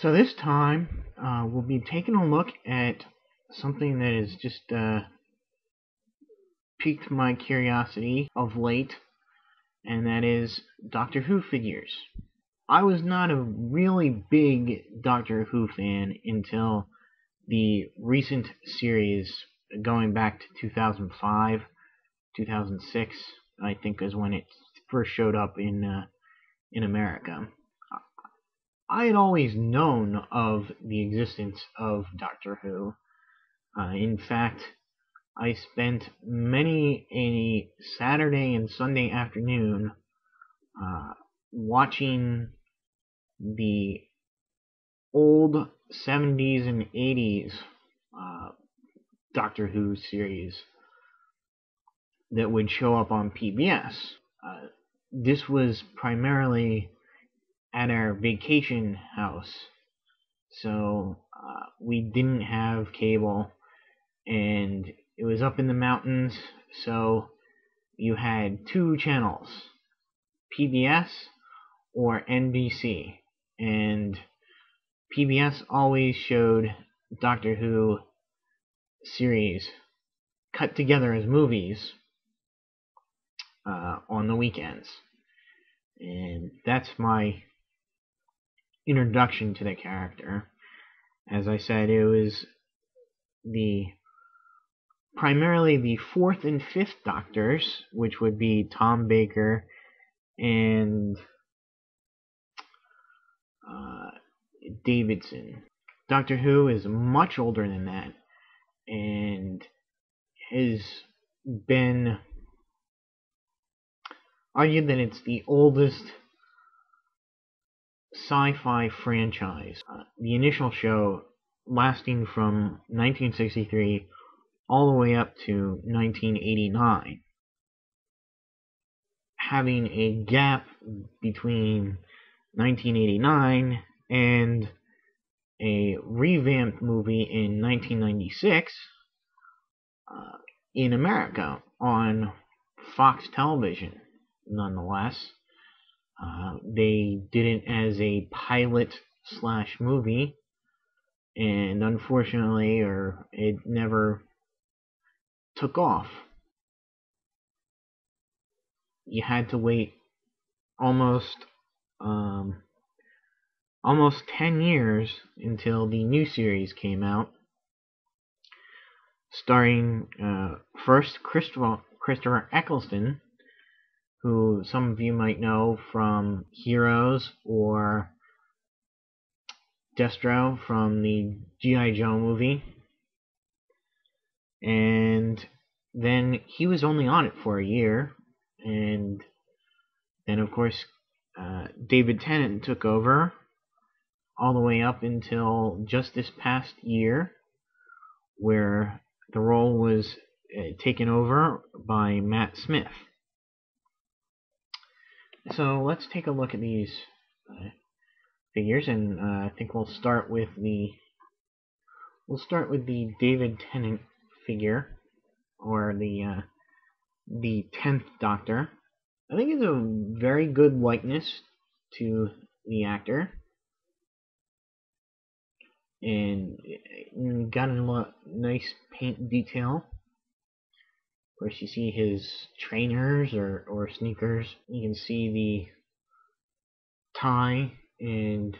So this time, we'll be taking a look at something that has just piqued my curiosity of late, and that is Doctor Who figures. I was not a really big Doctor Who fan until the recent series going back to 2005, 2006, I think is when it first showed up in America. I had always known of the existence of Doctor Who. In fact, I spent many a Saturday and Sunday afternoon watching the old 70s and 80s Doctor Who series that would show up on PBS. This was primarily at our vacation house, so we didn't have cable, and it was up in the mountains, so you had two channels, PBS or NBC, and PBS always showed Doctor Who series cut together as movies on the weekends, and that's my introduction to the character. As I said, it was primarily the fourth and fifth Doctors, which would be Tom Baker and Davidson. Doctor Who is much older than that, and has been argued that it's the oldest sci-fi franchise. The initial show lasting from 1963 all the way up to 1989, having a gap between 1989 and a revamped movie in 1996 in America on Fox Television, nonetheless. They did it as a pilot/movie, and unfortunately, it never took off. You had to wait almost 10 years until the new series came out, starring first Christopher Eccleston, who some of you might know from Heroes or Destro from the G.I. Joe movie. And then he was only on it for a year, and then of course David Tennant took over all the way up until just this past year, where the role was taken over by Matt Smith. So let's take a look at these figures, and I think we'll start with the David Tennant figure, or the 10th Doctor. I think it's a very good likeness to the actor, and got a nice paint detail. Of course, you see his trainers or sneakers. You can see the tie and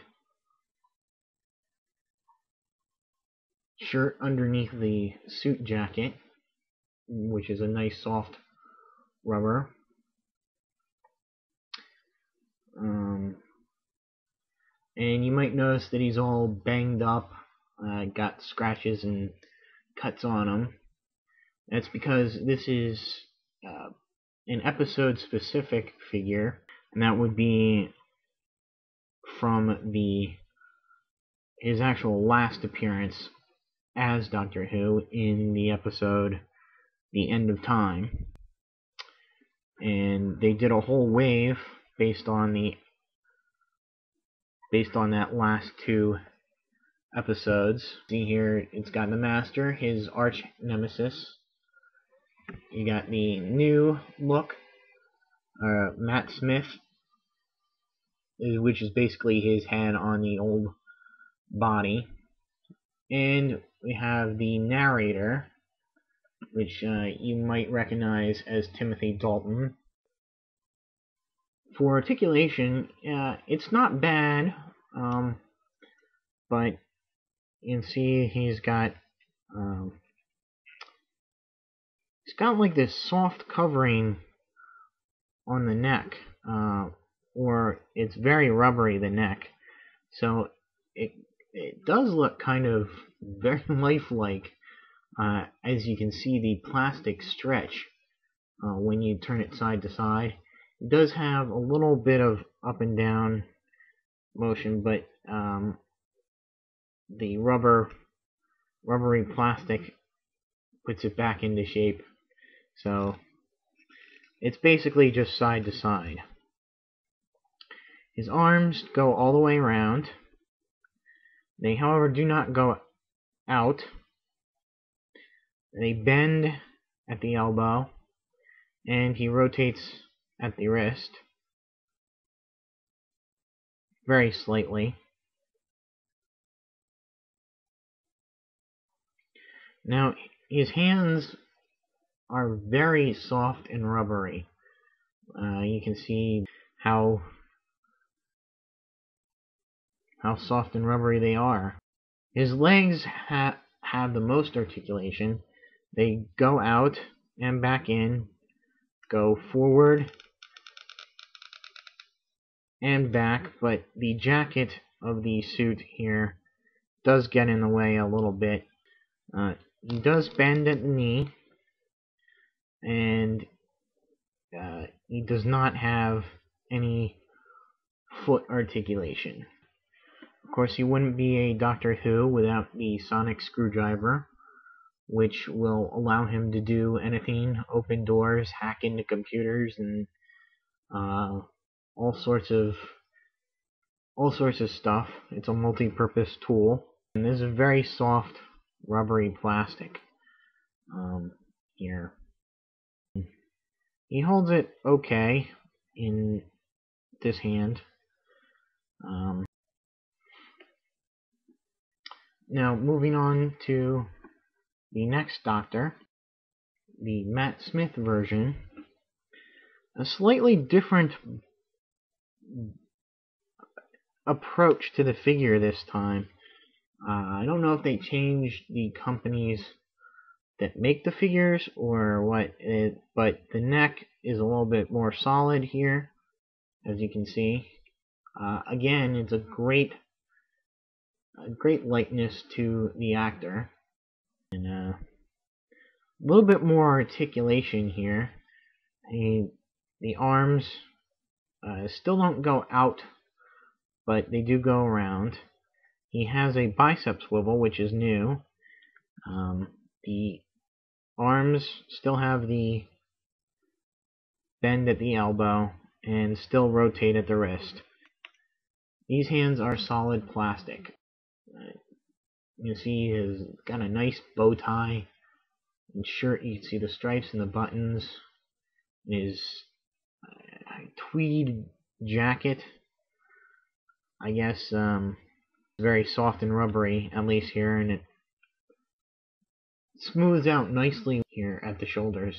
shirt underneath the suit jacket, which is a nice soft rubber. And you might notice that he's all banged up, got scratches and cuts on him. That's because this is an episode-specific figure, and that would be from his actual last appearance as Doctor Who in the episode The End of Time. And they did a whole wave based on that last two episodes. See here, it's got the Master, his arch nemesis. You got the new look, Matt Smith, which is basically his head on the old body. And we have the narrator, which you might recognize as Timothy Dalton. For articulation, it's not bad, but you can see he's got like this soft covering on the neck, or it's very rubbery, the neck, so it does look kind of very lifelike, as you can see the plastic stretch when you turn it side to side. It does have a little bit of up and down motion, but the rubbery plastic puts it back into shape. So it's basically just side to side. His arms go all the way around. They, however, do not go out. They bend at the elbow, and he rotates at the wrist very slightly. Now, his hands are very soft and rubbery. You can see how soft and rubbery they are. His legs have the most articulation. They go out and back in, go forward and back, but the jacket of the suit here does get in the way a little bit. He does bend at the knee, and he does not have any foot articulation. Of course, he wouldn't be a Doctor Who without the sonic screwdriver, which will allow him to do anything: open doors, hack into computers, and all sorts of stuff. It's a multi-purpose tool, and this is very soft, rubbery plastic here. He holds it okay in this hand. Now, moving on to the next Doctor, the Matt Smith version. A slightly different approach to the figure this time. I don't know if they changed the companies that make the figures or what, but the neck is a little bit more solid here, as you can see. Again, it's a great likeness to the actor, and a little bit more articulation here. The arms still don't go out, but they do go around. He has a bicep swivel, which is new. The arms still have the bend at the elbow and still rotate at the wrist. These hands are solid plastic. You see he's got a nice bow tie and shirt. You can see the stripes and the buttons. His tweed jacket, I guess, very soft and rubbery, at least here, and it smooths out nicely here at the shoulders.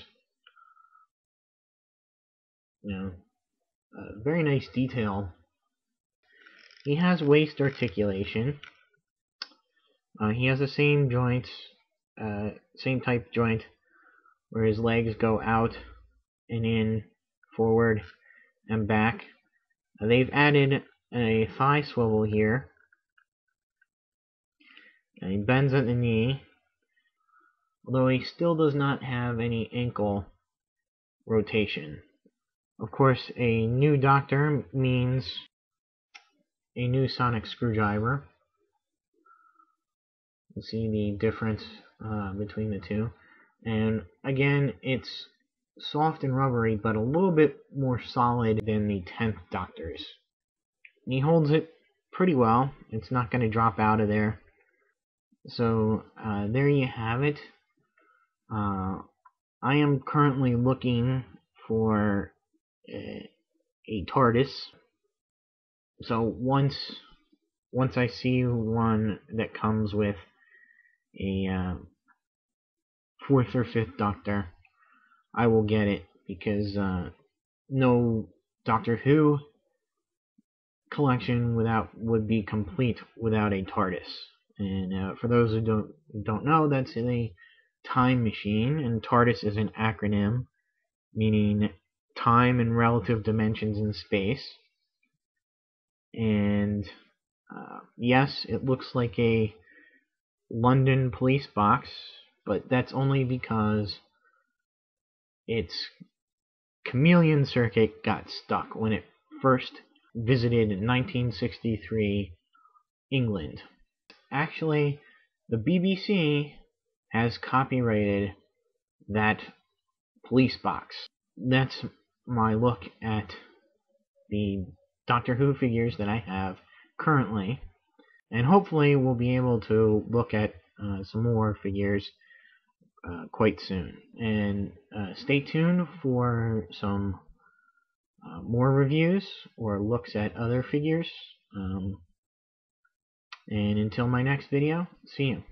Very nice detail. He has waist articulation. He has the same joints, same type joint, where his legs go out and in, forward and back. They've added a thigh swivel here. He bends at the knee, although he still does not have any ankle rotation. Of course, a new Doctor means a new sonic screwdriver. You see the difference between the two. And again, it's soft and rubbery, but a little bit more solid than the 10th Doctor's. And he holds it pretty well. It's not going to drop out of there. So there you have it. I am currently looking for a TARDIS. So once once I see one that comes with a fourth or fifth Doctor, I will get it, because no Doctor Who collection would be complete without a TARDIS. And for those who don't know, that's in a time machine, and TARDIS is an acronym meaning time and relative dimensions in space. And yes, it looks like a London police box, but that's only because its chameleon circuit got stuck when it first visited in 1963 England. Actually, the BBC has copyrighted that police box. That's my look at the Doctor Who figures that I have currently, and hopefully we'll be able to look at some more figures quite soon. And stay tuned for some more reviews or looks at other figures. And until my next video, see you.